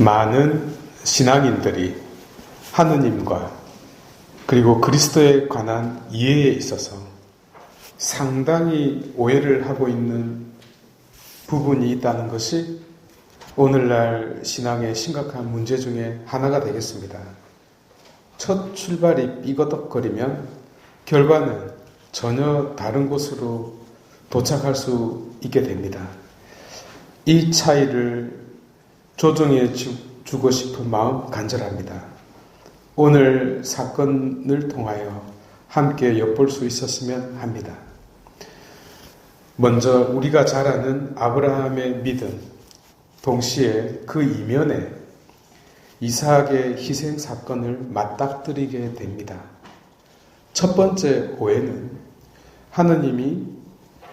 많은 신앙인들이 하느님과 그리고 그리스도에 관한 이해에 있어서 상당히 오해를 하고 있는 부분이 있다는 것이 오늘날 신앙의 심각한 문제 중에 하나가 되겠습니다. 첫 출발이 삐거덕거리면 결과는 전혀 다른 곳으로 도착할 수 있게 됩니다. 이 차이를 조정해 주고 싶은 마음 간절합니다. 오늘 사건을 통하여 함께 엿볼 수 있었으면 합니다. 먼저 우리가 잘 아는 아브라함의 믿음, 동시에 그 이면에 이삭의 희생 사건을 맞닥뜨리게 됩니다. 첫 번째 오해는 하느님이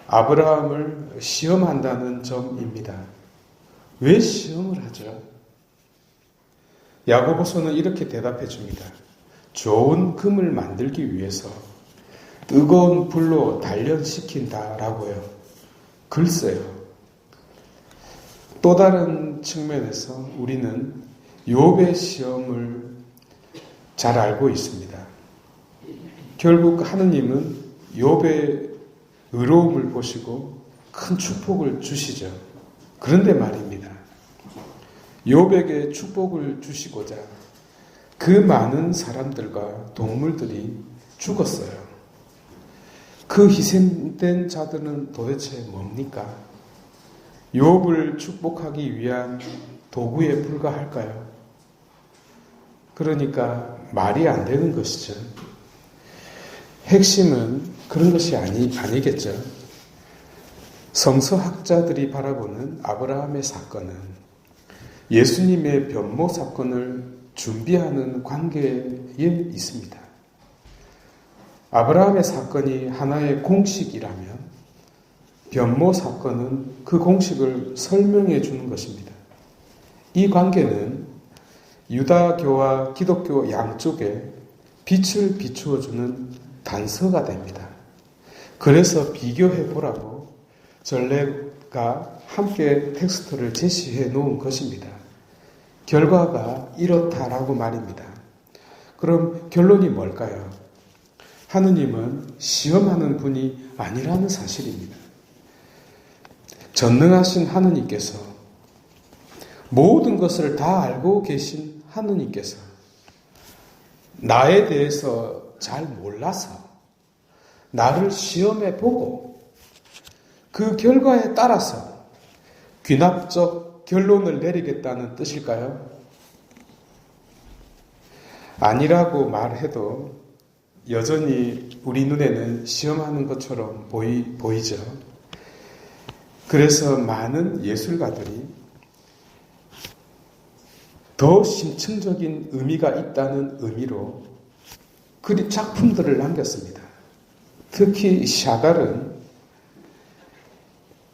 아브라함을 시험한다는 점입니다. 왜 시험을 하죠? 야고보서는 이렇게 대답해 줍니다. 좋은 금을 만들기 위해서 뜨거운 불로 단련시킨다라고요. 글쎄요. 또 다른 측면에서 우리는 욥의 시험을 잘 알고 있습니다. 결국 하느님은 욥의 의로움을 보시고 큰 축복을 주시죠. 그런데 말입니다. 욥에게 축복을 주시고자 그 많은 사람들과 동물들이 죽었어요. 그 희생된 자들은 도대체 뭡니까? 욥을 축복하기 위한 도구에 불과할까요? 그러니까 말이 안 되는 것이죠. 핵심은 그런 것이 아니겠죠. 성서학자들이 바라보는 아브라함의 사건은 예수님의 변모 사건을 준비하는 관계에 있습니다. 아브라함의 사건이 하나의 공식이라면 변모 사건은 그 공식을 설명해 주는 것입니다. 이 관계는 유다교와 기독교 양쪽에 빛을 비추어 주는 단서가 됩니다. 그래서 비교해 보라고 전례가 함께 텍스트를 제시해 놓은 것입니다. 결과가 이렇다라고 말입니다. 그럼 결론이 뭘까요? 하느님은 시험하는 분이 아니라는 사실입니다. 전능하신 하느님께서 모든 것을 다 알고 계신 하느님께서 나에 대해서 잘 몰라서 나를 시험해 보고 그 결과에 따라서 귀납적 결론을 내리겠다는 뜻일까요? 아니라고 말해도 여전히 우리 눈에는 시험하는 것처럼 보이죠. 그래서 많은 예술가들이 더 심층적인 의미가 있다는 의미로 작품들을 남겼습니다. 특히 샤갈은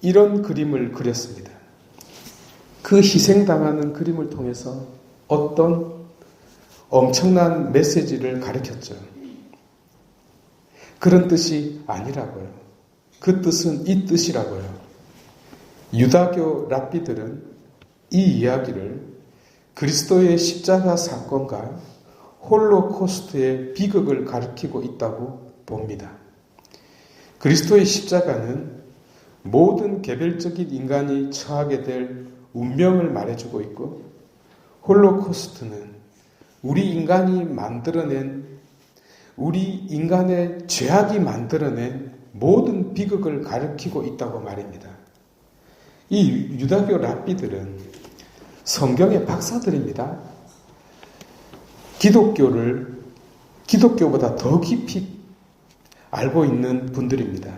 이런 그림을 그렸습니다. 그 희생당하는 그림을 통해서 어떤 엄청난 메시지를 가르쳤죠. 그런 뜻이 아니라고요. 그 뜻은 이 뜻이라고요. 유다교 랍비들은 이 이야기를 그리스도의 십자가 사건과 홀로코스트의 비극을 가리키고 있다고 봅니다. 그리스도의 십자가는 모든 개별적인 인간이 처하게 될 운명을 말해주고 있고, 홀로코스트는 우리 인간의 죄악이 만들어낸 모든 비극을 가리키고 있다고 말입니다. 이 유다교 랍비들은 성경의 박사들입니다. 기독교보다 더 깊이 알고 있는 분들입니다.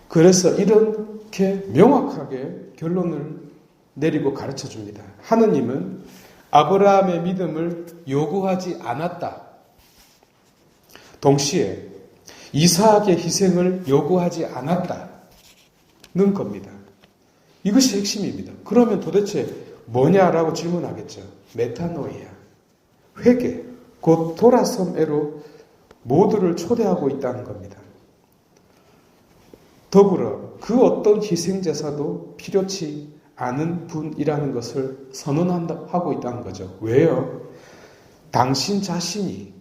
그래서 이렇게 명확하게 결론을 내리고 가르쳐 줍니다. 하느님은 아브라함의 믿음을 요구하지 않았다. 동시에 이삭의 희생을 요구하지 않았다는 겁니다. 이것이 핵심입니다. 그러면 도대체 뭐냐라고 질문하겠죠. 메타노이아, 회개, 곧 돌아섬에로 모두를 초대하고 있다는 겁니다. 더불어 그 어떤 희생제사도 필요치 않은 분이라는 것을 선언하고 있다는 거죠. 왜요? 당신 자신이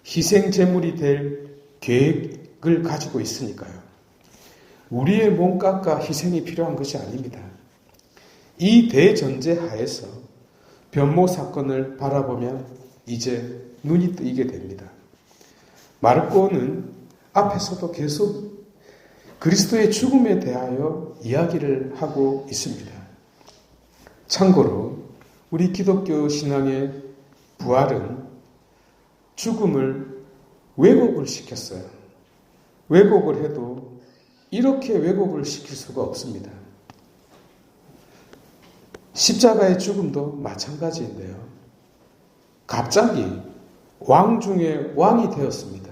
희생제물이 될 계획을 가지고 있으니까요. 우리의 몸값과 희생이 필요한 것이 아닙니다. 이 대전제 하에서 변모 사건을 바라보면 이제 눈이 뜨이게 됩니다. 마르코는 앞에서도 계속 그리스도의 죽음에 대하여 이야기를 하고 있습니다. 참고로 우리 기독교 신앙의 부활은 죽음을 왜곡을 시켰어요. 왜곡을 해도 이렇게 왜곡을 시킬 수가 없습니다. 십자가의 죽음도 마찬가지인데요. 갑자기 왕 중에 왕이 되었습니다.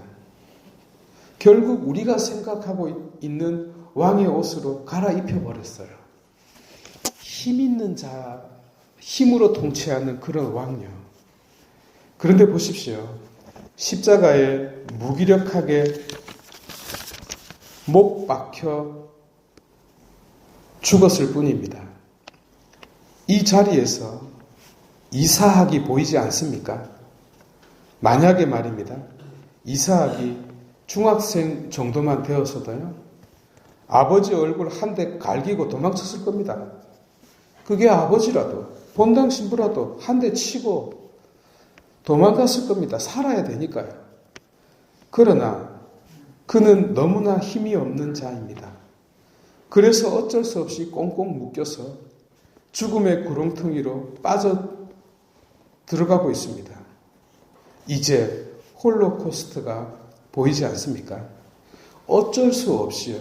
결국 우리가 생각하고 있는 왕의 옷으로 갈아입혀버렸어요. 힘 있는 자, 힘으로 통치하는 그런 왕요. 그런데 보십시오. 십자가에 무기력하게 못 박혀 죽었을 뿐입니다. 이 자리에서 이사학이 보이지 않습니까? 만약에 말입니다. 이사학이 중학생 정도만 되었어도요, 아버지 얼굴 한 대 갈기고 도망쳤을 겁니다. 그게 아버지라도, 본당 신부라도 한 대 치고 도망갔을 겁니다. 살아야 되니까요. 그러나 그는 너무나 힘이 없는 자입니다. 그래서 어쩔 수 없이 꽁꽁 묶여서 죽음의 구렁텅이로 빠져 들어가고 있습니다. 이제 홀로코스트가 보이지 않습니까? 어쩔 수 없이요.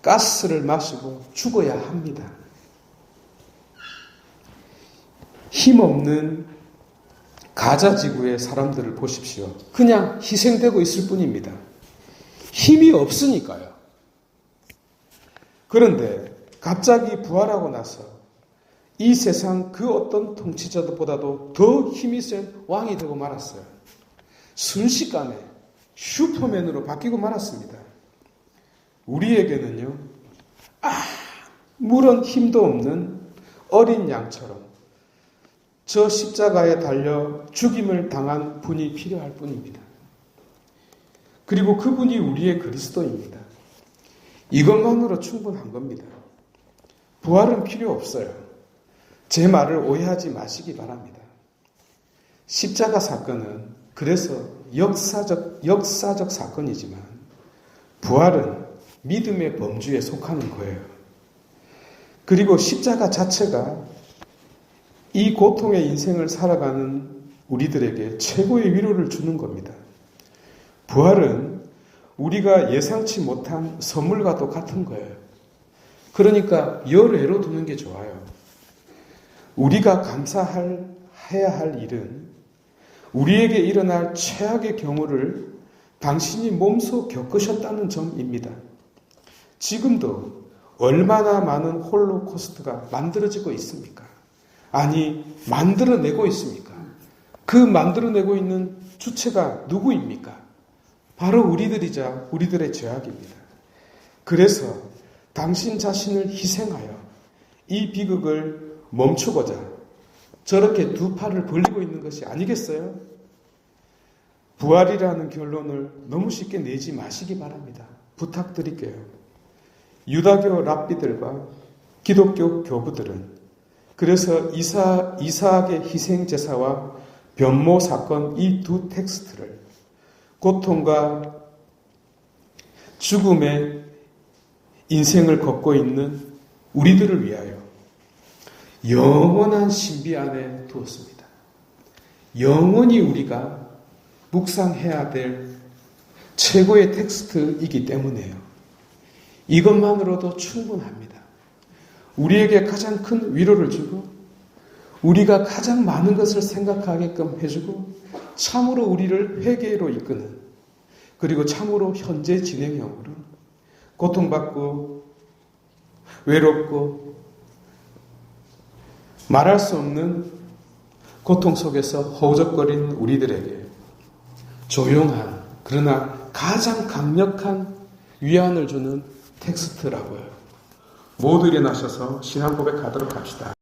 가스를 마시고 죽어야 합니다. 힘없는 가자지구의 사람들을 보십시오. 그냥 희생되고 있을 뿐입니다. 힘이 없으니까요. 그런데 갑자기 부활하고 나서 이 세상 그 어떤 통치자보다도 더 힘이 센 왕이 되고 말았어요. 순식간에 슈퍼맨으로 바뀌고 말았습니다. 우리에게는요, 아무런 힘도 없는 어린 양처럼 저 십자가에 달려 죽임을 당한 분이 필요할 뿐입니다. 그리고 그분이 우리의 그리스도입니다. 이것만으로 충분한 겁니다. 부활은 필요 없어요. 제 말을 오해하지 마시기 바랍니다. 십자가 사건은 그래서 역사적 사건이지만 부활은 믿음의 범주에 속하는 거예요. 그리고 십자가 자체가 이 고통의 인생을 살아가는 우리들에게 최고의 위로를 주는 겁니다. 부활은 우리가 예상치 못한 선물과도 같은 거예요. 그러니까 열애로 두는 게 좋아요. 우리가 감사해야 할 일은 우리에게 일어날 최악의 경우를 당신이 몸소 겪으셨다는 점입니다. 지금도 얼마나 많은 홀로코스트가 만들어지고 있습니까? 아니, 만들어내고 있습니까? 그 만들어내고 있는 주체가 누구입니까? 바로 우리들이자 우리들의 죄악입니다. 그래서 당신 자신을 희생하여 이 비극을 멈추고자 저렇게 두 팔을 벌리고 있는 것이 아니겠어요? 부활이라는 결론을 너무 쉽게 내지 마시기 바랍니다. 부탁드릴게요. 유다교 랍비들과 기독교 교부들은 그래서 이사학의 희생제사와 변모 사건 이 두 텍스트를 고통과 죽음의 인생을 걷고 있는 우리들을 위하여 영원한 신비 안에 두었습니다. 영원히 우리가 묵상해야 될 최고의 텍스트이기 때문에요. 이것만으로도 충분합니다. 우리에게 가장 큰 위로를 주고 우리가 가장 많은 것을 생각하게끔 해주고 참으로 우리를 회개로 이끄는 그리고 참으로 현재 진행형으로 고통받고 외롭고 말할 수 없는 고통 속에서 허우적거리는 우리들에게 조용한 그러나 가장 강력한 위안을 주는 텍스트라고요. 모두 일어나셔서 신앙 고백하도록 합시다.